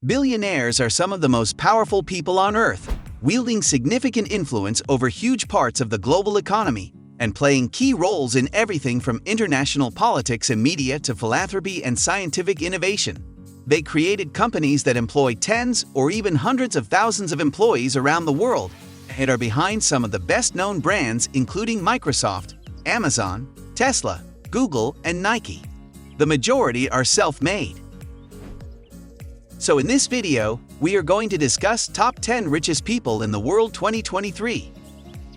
Billionaires are some of the most powerful people on Earth, wielding significant influence over huge parts of the global economy and playing key roles in everything from international politics and media to philanthropy and scientific innovation. They created companies that employ tens or even hundreds of thousands of employees around the world and are behind some of the best-known brands including Microsoft, Amazon, Tesla, Google, and Nike. The majority are self-made. So in this video, we are going to discuss top 10 richest people in the world 2023.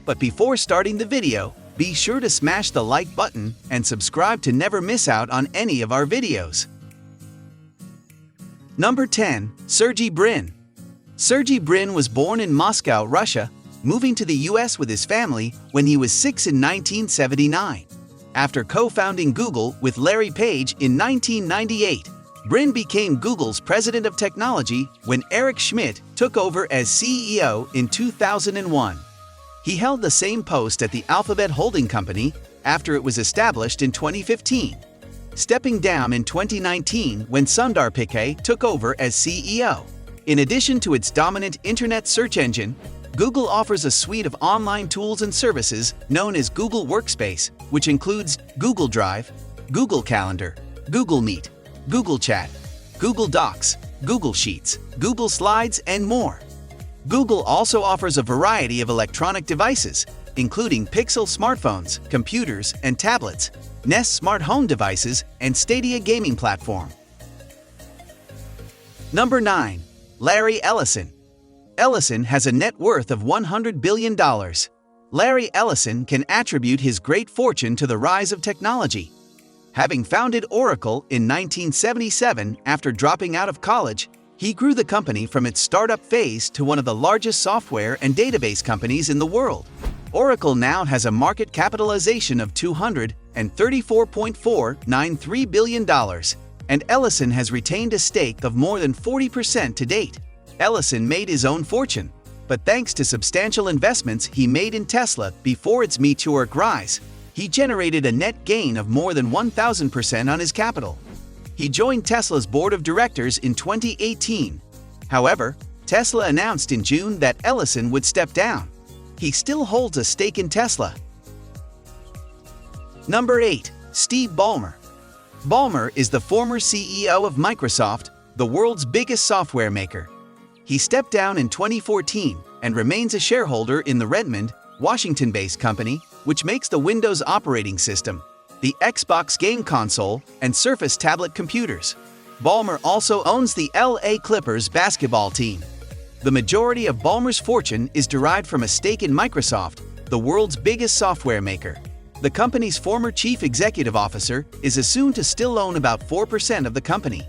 But before starting the video, be sure to smash the like button and subscribe to never miss out on any of our videos. Number 10. Sergey Brin. Sergey Brin was born in Moscow, Russia, moving to the US with his family when he was 6 in 1979. After co-founding Google with Larry Page in 1998, Brin became Google's president of technology when Eric Schmidt took over as CEO in 2001. He held the same post at the Alphabet Holding Company after it was established in 2015, stepping down in 2019 when Sundar Pichai took over as CEO. In addition to its dominant internet search engine, Google offers a suite of online tools and services known as Google Workspace, which includes Google Drive, Google Calendar, Google Meet, Google Chat, Google Docs, Google Sheets, Google Slides, and more. Google also offers a variety of electronic devices, including Pixel smartphones, computers, and tablets, Nest smart home devices, and Stadia gaming platform. Number 9. Larry Ellison. Ellison has a net worth of $100 billion. Larry Ellison can attribute his great fortune to the rise of technology. Having founded Oracle in 1977 after dropping out of college, he grew the company from its startup phase to one of the largest software and database companies in the world. Oracle now has a market capitalization of $234.493 billion, and Ellison has retained a stake of more than 40% to date. Ellison made his own fortune, but thanks to substantial investments he made in Tesla before its meteoric rise, he generated a net gain of more than 1,000% on his capital. He joined Tesla's board of directors in 2018. However, Tesla announced in June that Ellison would step down. He still holds a stake in Tesla. Number 8. Steve Ballmer. Ballmer is the former CEO of Microsoft, the world's biggest software maker. He stepped down in 2014 and remains a shareholder in the Redmond, Washington-based company, which makes the Windows operating system, the Xbox game console, and Surface tablet computers. Ballmer also owns the LA Clippers basketball team. The majority of Ballmer's fortune is derived from a stake in Microsoft, the world's biggest software maker. The company's former chief executive officer is assumed to still own about 4% of the company.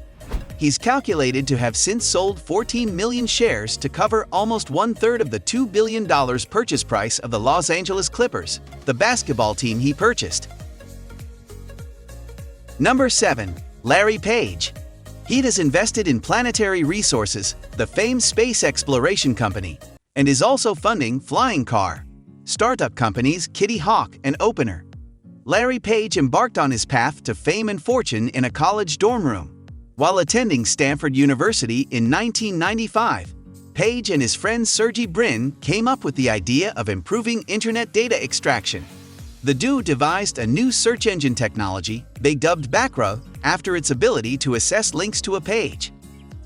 He's calculated to have since sold 14 million shares to cover almost one-third of the $2 billion purchase price of the Los Angeles Clippers, the basketball team he purchased. Number 7. Larry Page. He has invested in Planetary Resources, the famed space exploration company, and is also funding Flying Car, startup companies Kitty Hawk and Opener. Larry Page embarked on his path to fame and fortune in a college dorm room. While attending Stanford University in 1995, Page and his friend Sergey Brin came up with the idea of improving internet data extraction. The duo devised a new search engine technology they dubbed Backrub after its ability to assess links to a page.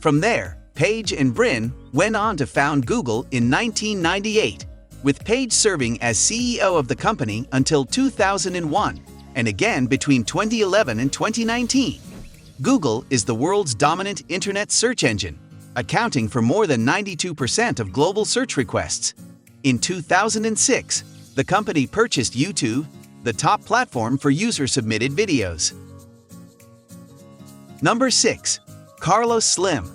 From there, Page and Brin went on to found Google in 1998, with Page serving as CEO of the company until 2001, and again between 2011 and 2019. Google is the world's dominant internet search engine, accounting for more than 92% of global search requests. In 2006, the company purchased YouTube, the top platform for user-submitted videos. Number 6. Carlos Slim.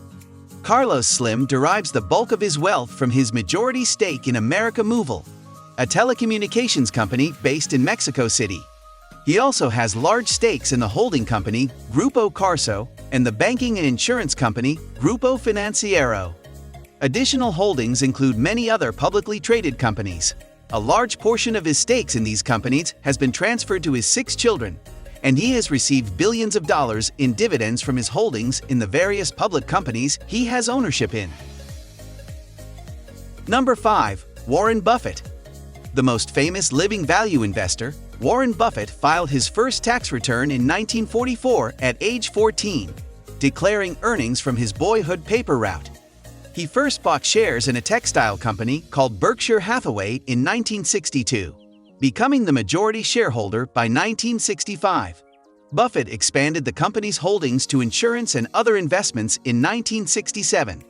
Carlos Slim derives the bulk of his wealth from his majority stake in América Móvil, a telecommunications company based in Mexico City. He also has large stakes in the holding company, Grupo Carso, and the banking and insurance company, Grupo Financiero. Additional holdings include many other publicly traded companies. A large portion of his stakes in these companies has been transferred to his 6 children, and he has received billions of dollars in dividends from his holdings in the various public companies he has ownership in. Number 5. Warren Buffett. The most famous living value investor, Warren Buffett filed his first tax return in 1944 at age 14, declaring earnings from his boyhood paper route. He first bought shares in a textile company called Berkshire Hathaway in 1962, becoming the majority shareholder by 1965. Buffett expanded the company's holdings to insurance and other investments in 1967.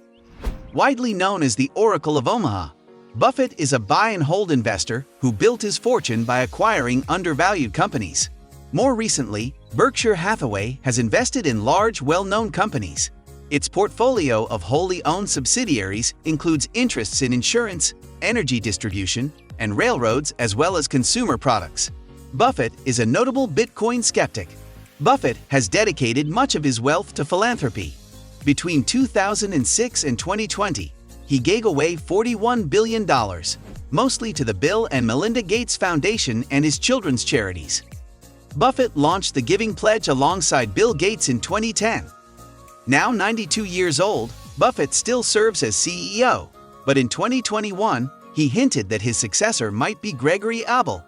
Widely known as the Oracle of Omaha, Buffett is a buy-and-hold investor who built his fortune by acquiring undervalued companies. More recently, Berkshire Hathaway has invested in large, well-known companies. Its portfolio of wholly owned subsidiaries includes interests in insurance, energy distribution, and railroads, as well as consumer products. Buffett is a notable Bitcoin skeptic. Buffett has dedicated much of his wealth to philanthropy. Between 2006 and 2020, he gave away $41 billion, mostly to the Bill and Melinda Gates Foundation and his children's charities. Buffett launched the Giving Pledge alongside Bill Gates in 2010. Now 92 years old, Buffett still serves as CEO, but in 2021, he hinted that his successor might be Gregory Abel,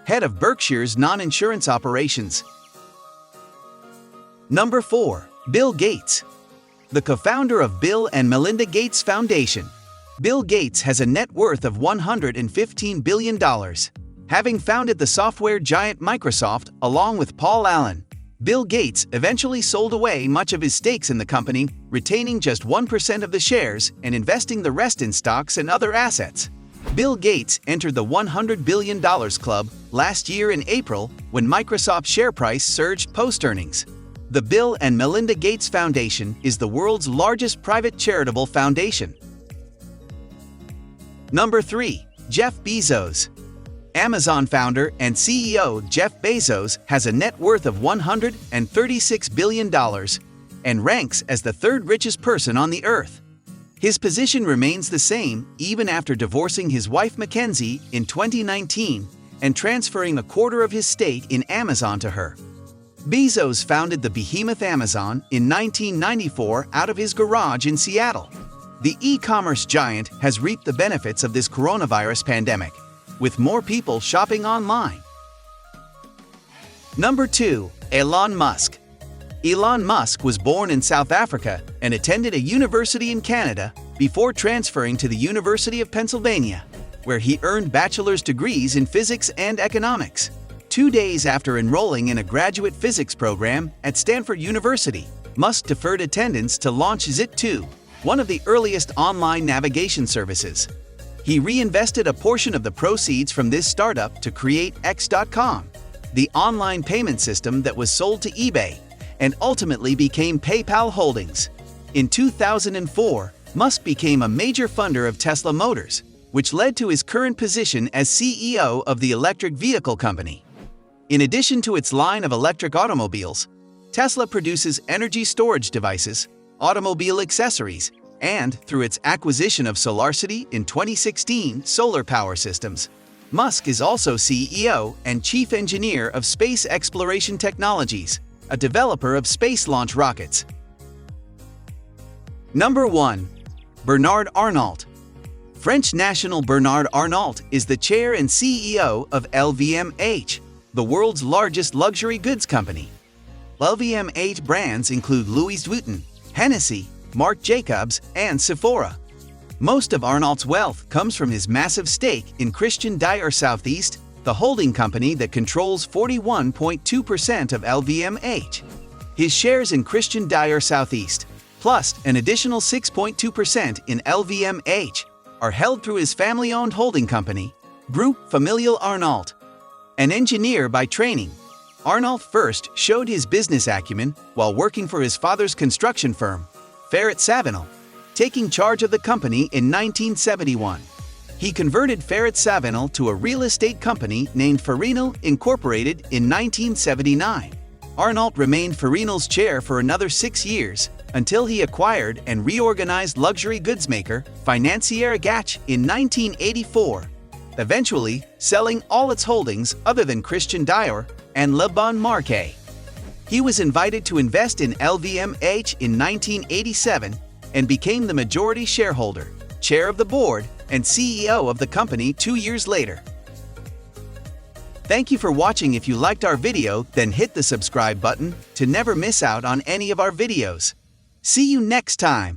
head of Berkshire's non-insurance operations. Number 4. Bill Gates. The co-founder of Bill and Melinda Gates Foundation, Bill Gates has a net worth of $115 billion, having founded the software giant Microsoft along with Paul Allen. Bill Gates eventually sold away much of his stakes in the company, retaining just 1% of the shares and investing the rest in stocks and other assets. Bill Gates entered the $100 billion club last year in April when Microsoft's share price surged post-earnings. The Bill and Melinda Gates Foundation is the world's largest private charitable foundation. Number 3. Jeff Bezos. Amazon founder and CEO Jeff Bezos has a net worth of $136 billion and ranks as the third richest person on the earth. His position remains the same even after divorcing his wife Mackenzie in 2019 and transferring a quarter of his stake in Amazon to her. Bezos founded the behemoth Amazon in 1994 out of his garage in Seattle. The e-commerce giant has reaped the benefits of this coronavirus pandemic, with more people shopping online. Number 2. Elon Musk. Elon Musk was born in South Africa and attended a university in Canada before transferring to the University of Pennsylvania, where he earned bachelor's degrees in physics and economics. 2 days after enrolling in a graduate physics program at Stanford University, Musk deferred attendance to launch Zit2, one of the earliest online navigation services. He reinvested a portion of the proceeds from this startup to create X.com, the online payment system that was sold to eBay and ultimately became PayPal Holdings. In 2004, Musk became a major funder of Tesla Motors, which led to his current position as CEO of the electric vehicle company. In addition to its line of electric automobiles, Tesla produces energy storage devices, automobile accessories, and, through its acquisition of SolarCity in 2016, solar power systems. Musk is also CEO and chief engineer of Space Exploration Technologies, a developer of space launch rockets. Number 1. Bernard Arnault. French national Bernard Arnault is the chair and CEO of LVMH, the world's largest luxury goods company. LVMH brands include Louis Vuitton, Hennessy, Marc Jacobs, and Sephora. Most of Arnault's wealth comes from his massive stake in Christian Dior Southeast, the holding company that controls 41.2% of LVMH. His shares in Christian Dior Southeast, plus an additional 6.2% in LVMH, are held through his family-owned holding company, Groupe Familial Arnault. An engineer by training, Arnault first showed his business acumen while working for his father's construction firm, Ferret Savinel, taking charge of the company in 1971. He converted Ferret Savinel to a real estate company named Farinal Incorporated in 1979. Arnault remained Farinal's chair for another 6 years until he acquired and reorganized luxury goods maker Financière Gach in 1984, eventually selling all its holdings other than Christian Dior and Le Bon Marché. He was invited to invest in LVMH in 1987 and became the majority shareholder, chair of the board, and CEO of the company 2 years later. Thank you for watching. If you liked our video, then hit the subscribe button to never miss out on any of our videos. See you next time.